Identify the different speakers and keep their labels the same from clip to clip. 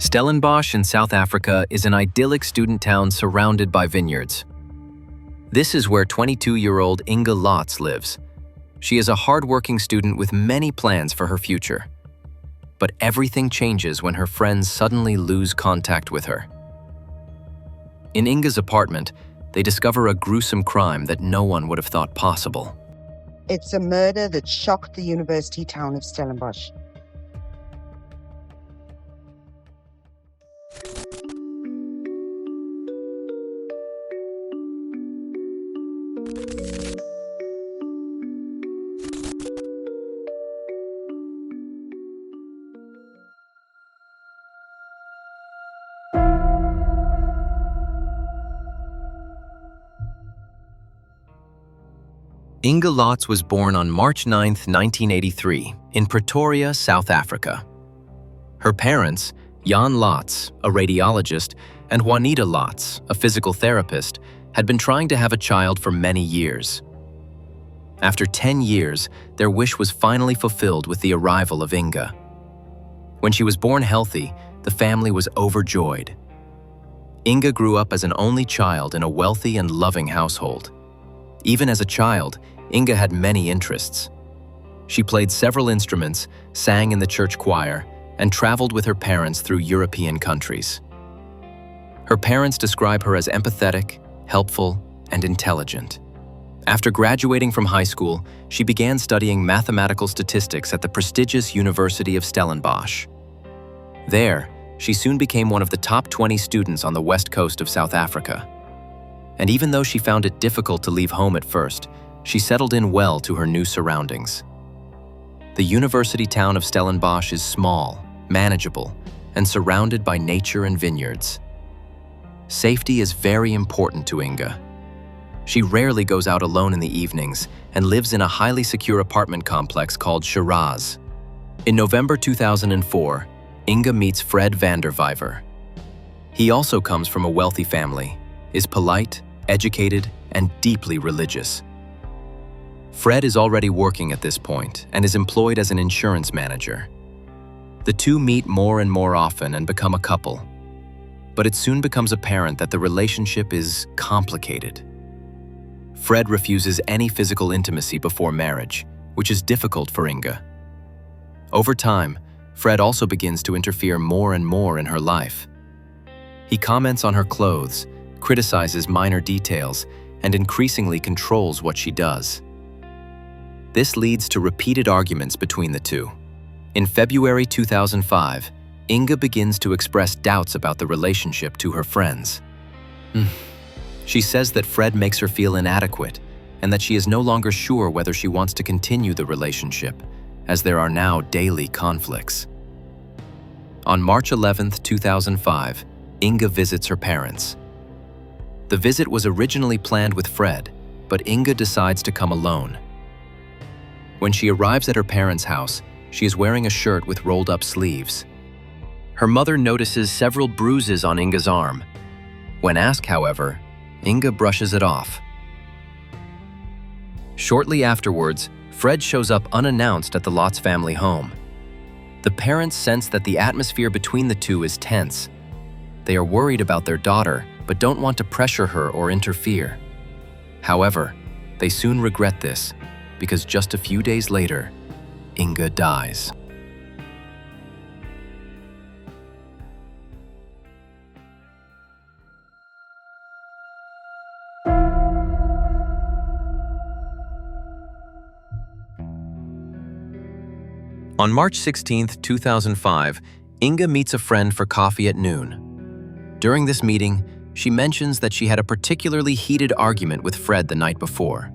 Speaker 1: Stellenbosch in South Africa is an idyllic student town surrounded by vineyards. This is where 22-year-old Inge Lotz lives. She is a hardworking student with many plans for her future. But everything changes when her friends suddenly lose contact with her. In Inge's apartment, they discover a gruesome crime that no one would have thought possible.
Speaker 2: It's a murder that shocked the university town of Stellenbosch.
Speaker 1: Inge Lotz was born on March 9, 1983, in Pretoria, South Africa. Her parents, Jan Lotz, a radiologist, and Juanita Lotz, a physical therapist, had been trying to have a child for many years. After 10 years, their wish was finally fulfilled with the arrival of Inge. When she was born healthy, the family was overjoyed. Inge grew up as an only child in a wealthy and loving household. Even as a child, Inge had many interests. She played several instruments, sang in the church choir, and traveled with her parents through European countries. Her parents describe her as empathetic, helpful, and intelligent. After graduating from high school, she began studying mathematical statistics at the prestigious University of Stellenbosch. There, she soon became one of the top 20 students on the west coast of South Africa. And even though she found it difficult to leave home at first, she settled in well to her new surroundings. The university town of Stellenbosch is small, manageable, and surrounded by nature and vineyards. Safety is very important to Inge. She rarely goes out alone in the evenings and lives in a highly secure apartment complex called Shiraz. In November 2004, Inge meets Fred van der Vyver. He also comes from a wealthy family, is polite, educated, and deeply religious. Fred is already working at this point and is employed as an insurance manager. The two meet more and more often and become a couple. But it soon becomes apparent that the relationship is complicated. Fred refuses any physical intimacy before marriage, which is difficult for Inge. Over time, Fred also begins to interfere more and more in her life. He comments on her clothes, criticizes minor details, and increasingly controls what she does. This leads to repeated arguments between the two. In February 2005, Inge begins to express doubts about the relationship to her friends. She says that Fred makes her feel inadequate and that she is no longer sure whether she wants to continue the relationship, as there are now daily conflicts. On March 11, 2005, Inge visits her parents. The visit was originally planned with Fred, but Inge decides to come alone. When she arrives at her parents' house, she is wearing a shirt with rolled-up sleeves. Her mother notices several bruises on Inge's arm. When asked, however, Inge brushes it off. Shortly afterwards, Fred shows up unannounced at the Lotz family home. The parents sense that the atmosphere between the two is tense. They are worried about their daughter, but don't want to pressure her or interfere. However, they soon regret this, because just a few days later, Inge dies. On March 16, 2005, Inge meets a friend for coffee at noon. During this meeting, she mentions that she had a particularly heated argument with Fred the night before.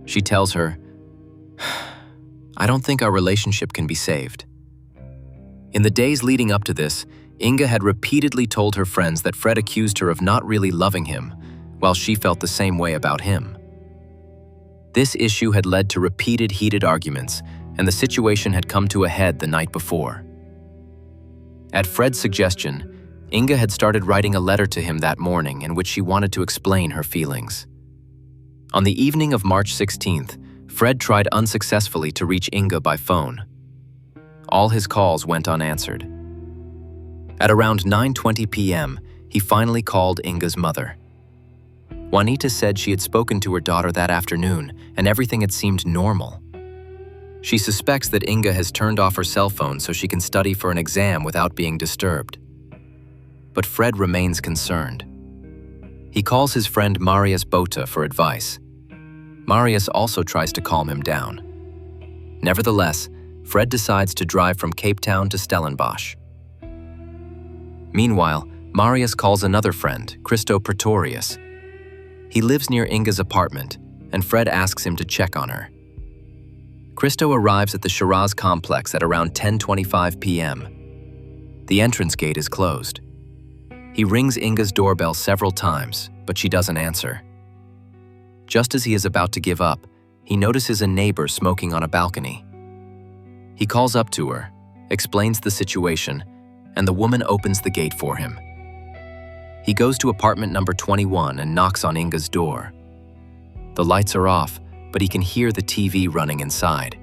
Speaker 1: She tells her, "I don't think our relationship can be saved." In the days leading up to this, Inge had repeatedly told her friends that Fred accused her of not really loving him, while she felt the same way about him. This issue had led to repeated heated arguments, and the situation had come to a head the night before. At Fred's suggestion, Inge had started writing a letter to him that morning in which she wanted to explain her feelings. On the evening of March 16th, Fred tried unsuccessfully to reach Inge by phone. All his calls went unanswered. At around 9:20 p.m., he finally called Inge's mother. Juanita said she had spoken to her daughter that afternoon and everything had seemed normal. She suspects that Inge has turned off her cell phone so she can study for an exam without being disturbed. But Fred remains concerned. He calls his friend Marius Botha for advice. Marius also tries to calm him down. Nevertheless, Fred decides to drive from Cape Town to Stellenbosch. Meanwhile, Marius calls another friend, Christo Pretorius. He lives near Inge's apartment, and Fred asks him to check on her. Christo arrives at the Shiraz complex at around 10:25 p.m. The entrance gate is closed. He rings Inge's doorbell several times, but she doesn't answer. Just as he is about to give up, he notices a neighbor smoking on a balcony. He calls up to her, explains the situation, and the woman opens the gate for him. He goes to apartment number 21 and knocks on Inge's door. The lights are off, but he can hear the TV running inside.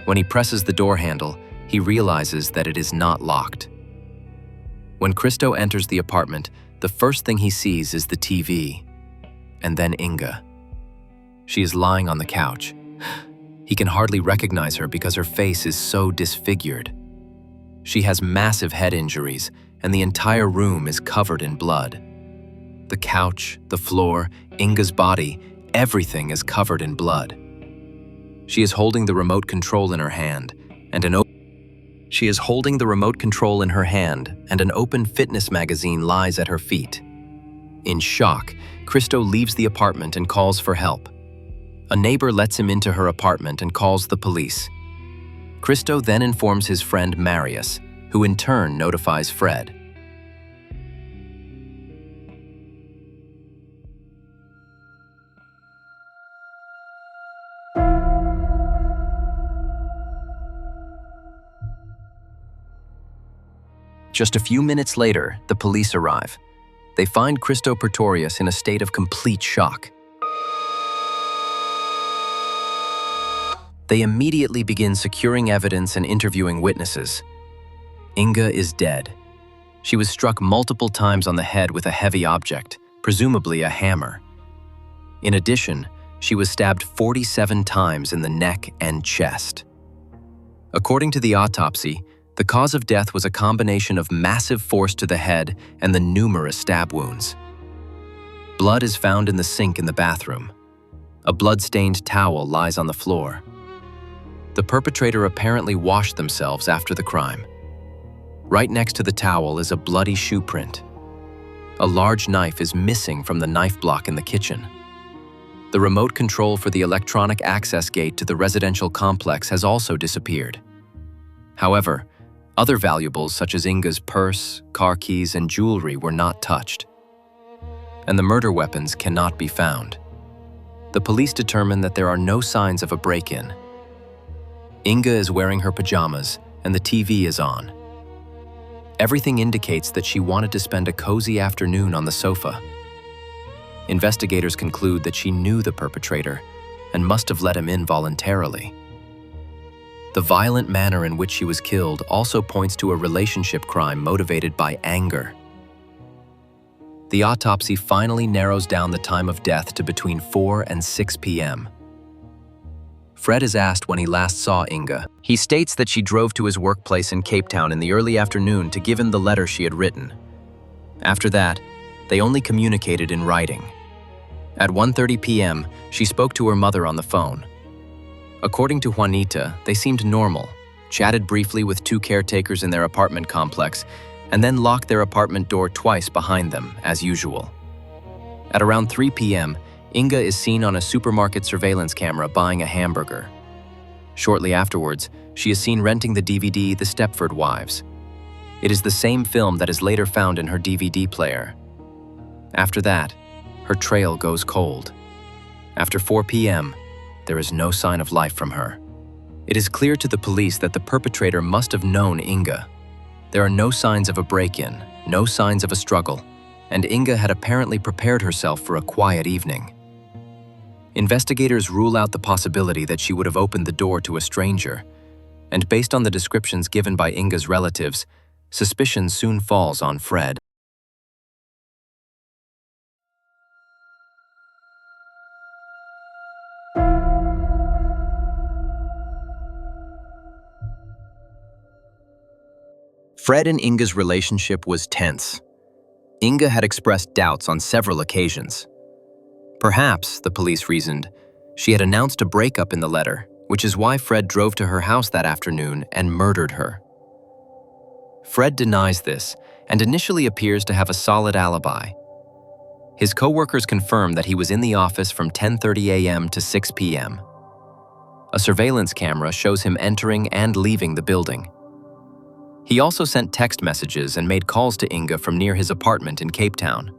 Speaker 1: When he presses the door handle, he realizes that it is not locked. When Christo enters the apartment, the first thing he sees is the TV, and then Inge. She is lying on the couch. He can hardly recognize her because her face is so disfigured. She has massive head injuries, and the entire room is covered in blood. The couch, the floor, Inge's body, everything is covered in blood. She is holding the remote control in her hand, and an open fitness magazine lies at her feet. In shock, Christo leaves the apartment and calls for help. A neighbor lets him into her apartment and calls the police. Christo then informs his friend Marius, who in turn notifies Fred. Just a few minutes later, the police arrive. They find Christo Pretorius in a state of complete shock. They immediately begin securing evidence and interviewing witnesses. Inge is dead. She was struck multiple times on the head with a heavy object, presumably a hammer. In addition, she was stabbed 47 times in the neck and chest. According to the autopsy, the cause of death was a combination of massive force to the head and the numerous stab wounds. Blood is found in the sink in the bathroom. A blood-stained towel lies on the floor. The perpetrator apparently washed themselves after the crime. Right next to the towel is a bloody shoe print. A large knife is missing from the knife block in the kitchen. The remote control for the electronic access gate to the residential complex has also disappeared. However, other valuables such as Inge's purse, car keys, and jewelry were not touched. And the murder weapons cannot be found. The police determine that there are no signs of a break-in. Inge is wearing her pajamas, and the TV is on. Everything indicates that she wanted to spend a cozy afternoon on the sofa. Investigators conclude that she knew the perpetrator and must have let him in voluntarily. The violent manner in which she was killed also points to a relationship crime motivated by anger. The autopsy finally narrows down the time of death to between 4 and 6 p.m. Fred is asked when he last saw Inge. He states that she drove to his workplace in Cape Town in the early afternoon to give him the letter she had written. After that, they only communicated in writing. At 1:30 p.m., she spoke to her mother on the phone. According to Juanita, they seemed normal, chatted briefly with 2 caretakers in their apartment complex, and then locked their apartment door twice behind them, as usual. At around 3 p.m., Inge is seen on a supermarket surveillance camera buying a hamburger. Shortly afterwards, she is seen renting the DVD The Stepford Wives. It is the same film that is later found in her DVD player. After that, her trail goes cold. After 4 p.m., there is no sign of life from her. It is clear to the police that the perpetrator must have known Inge. There are no signs of a break-in, no signs of a struggle, and Inge had apparently prepared herself for a quiet evening. Investigators rule out the possibility that she would have opened the door to a stranger, and based on the descriptions given by Inge's relatives, suspicion soon falls on Fred. Fred and Inge's relationship was tense. Inge had expressed doubts on several occasions. Perhaps, the police reasoned, she had announced a breakup in the letter, which is why Fred drove to her house that afternoon and murdered her. Fred denies this and initially appears to have a solid alibi. His co-workers confirm that he was in the office from 10:30 a.m. to 6 p.m. A surveillance camera shows him entering and leaving the building. He also sent text messages and made calls to Inge from near his apartment in Cape Town.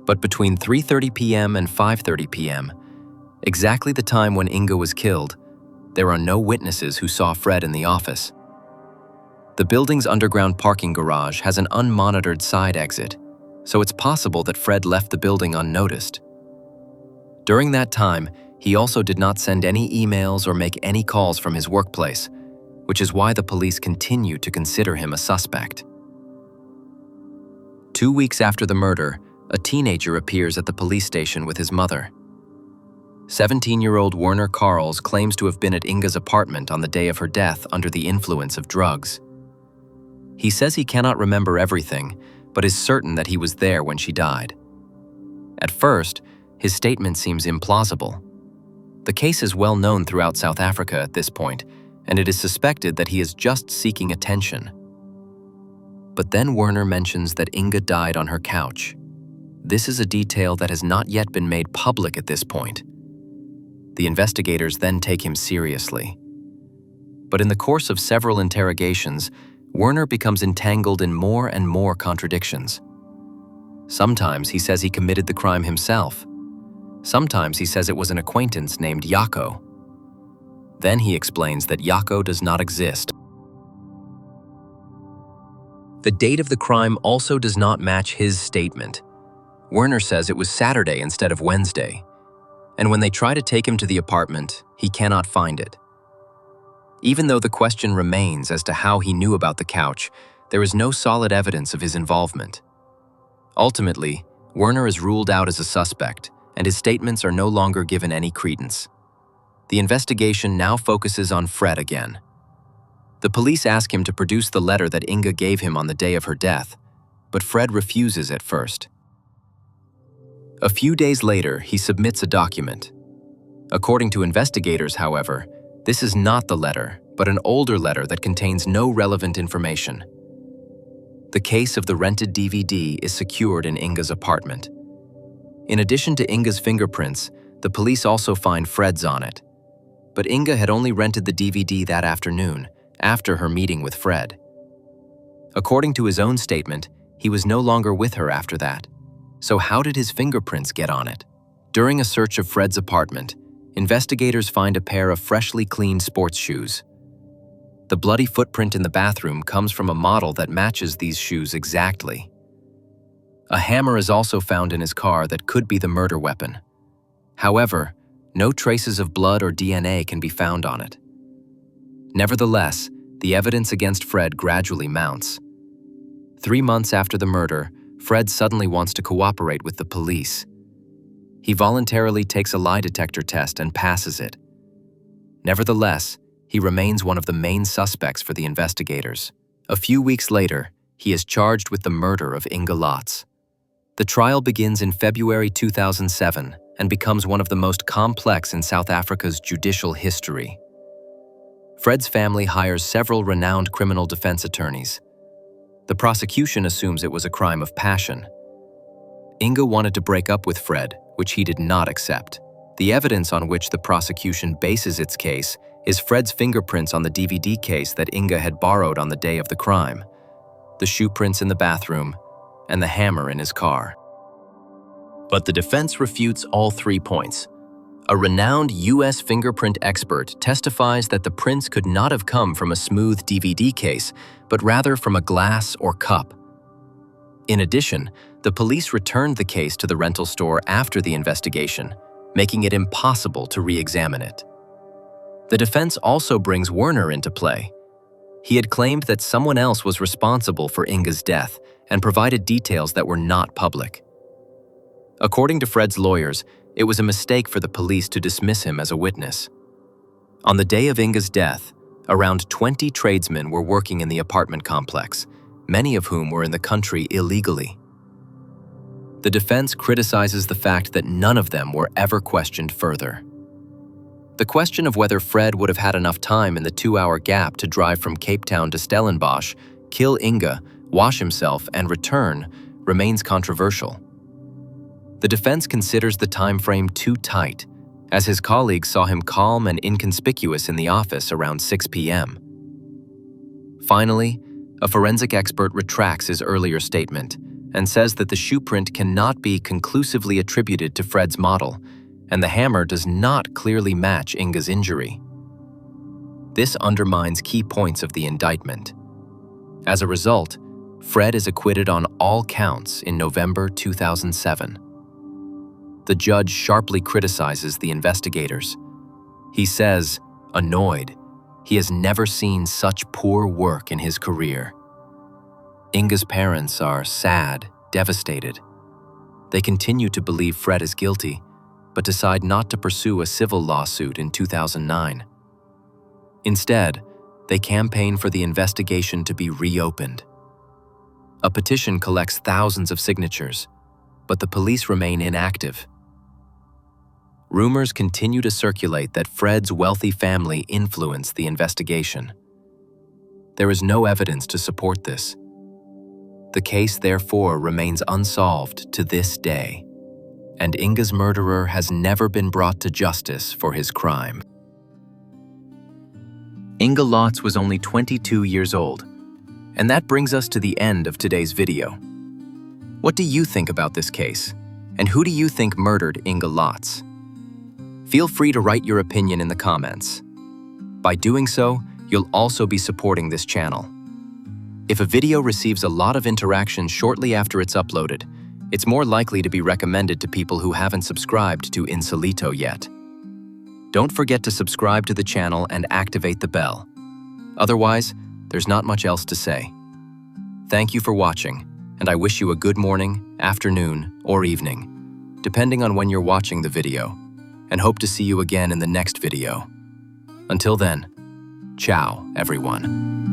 Speaker 1: But between 3:30 p.m. and 5:30 p.m., exactly the time when Inge was killed, there are no witnesses who saw Fred in the office. The building's underground parking garage has an unmonitored side exit, so it's possible that Fred left the building unnoticed. During that time, he also did not send any emails or make any calls from his workplace, which is why the police continue to consider him a suspect. 2 weeks after the murder, a teenager appears at the police station with his mother. 17-year-old Werner Karls claims to have been at Inge's apartment on the day of her death under the influence of drugs. He says he cannot remember everything, but is certain that he was there when she died. At first, his statement seems implausible. The case is well known throughout South Africa at this point, and it is suspected that he is just seeking attention. But then Werner mentions that Inge died on her couch. This is a detail that has not yet been made public at this point. The investigators then take him seriously. But in the course of several interrogations, Werner becomes entangled in more and more contradictions. Sometimes he says he committed the crime himself. Sometimes he says it was an acquaintance named Jaco. Then he explains that Jaco does not exist. The date of the crime also does not match his statement. Werner says it was Saturday instead of Wednesday, and when they try to take him to the apartment, he cannot find it. Even though the question remains as to how he knew about the couch, there is no solid evidence of his involvement. Ultimately, Werner is ruled out as a suspect, and his statements are no longer given any credence. The investigation now focuses on Fred again. The police ask him to produce the letter that Inge gave him on the day of her death, but Fred refuses at first. A few days later, he submits a document. According to investigators, however, this is not the letter, but an older letter that contains no relevant information. The case of the rented DVD is secured in Inge's apartment. In addition to Inge's fingerprints, the police also find Fred's on it. But Inge had only rented the DVD that afternoon, after her meeting with Fred. According to his own statement, he was no longer with her after that. So how did his fingerprints get on it? During a search of Fred's apartment, investigators find a pair of freshly cleaned sports shoes. The bloody footprint in the bathroom comes from a model that matches these shoes exactly. A hammer is also found in his car that could be the murder weapon. However, no traces of blood or DNA can be found on it. Nevertheless, the evidence against Fred gradually mounts. 3 months after the murder, Fred suddenly wants to cooperate with the police. He voluntarily takes a lie detector test and passes it. Nevertheless, he remains one of the main suspects for the investigators. A few weeks later, he is charged with the murder of Inge Lotz. The trial begins in February 2007 and becomes one of the most complex in South Africa's judicial history. Fred's family hires several renowned criminal defense attorneys. The prosecution assumes it was a crime of passion. Inge wanted to break up with Fred, which he did not accept. The evidence on which the prosecution bases its case is Fred's fingerprints on the DVD case that Inge had borrowed on the day of the crime, the shoe prints in the bathroom, and the hammer in his car. But the defense refutes all 3 points. A renowned U.S. fingerprint expert testifies that the prints could not have come from a smooth DVD case, but rather from a glass or cup. In addition, the police returned the case to the rental store after the investigation, making it impossible to re-examine it. The defense also brings Werner into play. He had claimed that someone else was responsible for Inge's death and provided details that were not public. According to Fred's lawyers, it was a mistake for the police to dismiss him as a witness. On the day of Inge's death, around 20 tradesmen were working in the apartment complex, many of whom were in the country illegally. The defense criticizes the fact that none of them were ever questioned further. The question of whether Fred would have had enough time in the 2-hour gap to drive from Cape Town to Stellenbosch, kill Inge, wash himself, and return remains controversial. The defense considers the time frame too tight, as his colleagues saw him calm and inconspicuous in the office around 6 p.m. Finally, a forensic expert retracts his earlier statement and says that the shoe print cannot be conclusively attributed to Fred's model, and the hammer does not clearly match Inge's injury. This undermines key points of the indictment. As a result, Fred is acquitted on all counts in November 2007. The judge sharply criticizes the investigators. He says, annoyed, he has never seen such poor work in his career. Inge's parents are sad, devastated. They continue to believe Fred is guilty, but decide not to pursue a civil lawsuit in 2009. Instead, they campaign for the investigation to be reopened. A petition collects thousands of signatures, but the police remain inactive. Rumors continue to circulate that Fred's wealthy family influenced the investigation. There is no evidence to support this. The case, therefore, remains unsolved to this day, and Inge's murderer has never been brought to justice for his crime. Inge Lotz was only 22 years old, and that brings us to the end of today's video. What do you think about this case, and who do you think murdered Inge Lotz? Feel free to write your opinion in the comments. By doing so, you'll also be supporting this channel. If a video receives a lot of interaction shortly after it's uploaded, it's more likely to be recommended to people who haven't subscribed to Insolito yet. Don't forget to subscribe to the channel and activate the bell. Otherwise, there's not much else to say. Thank you for watching, and I wish you a good morning, afternoon, or evening, depending on when you're watching the video, and hope to see you again in the next video. Until then, ciao, everyone.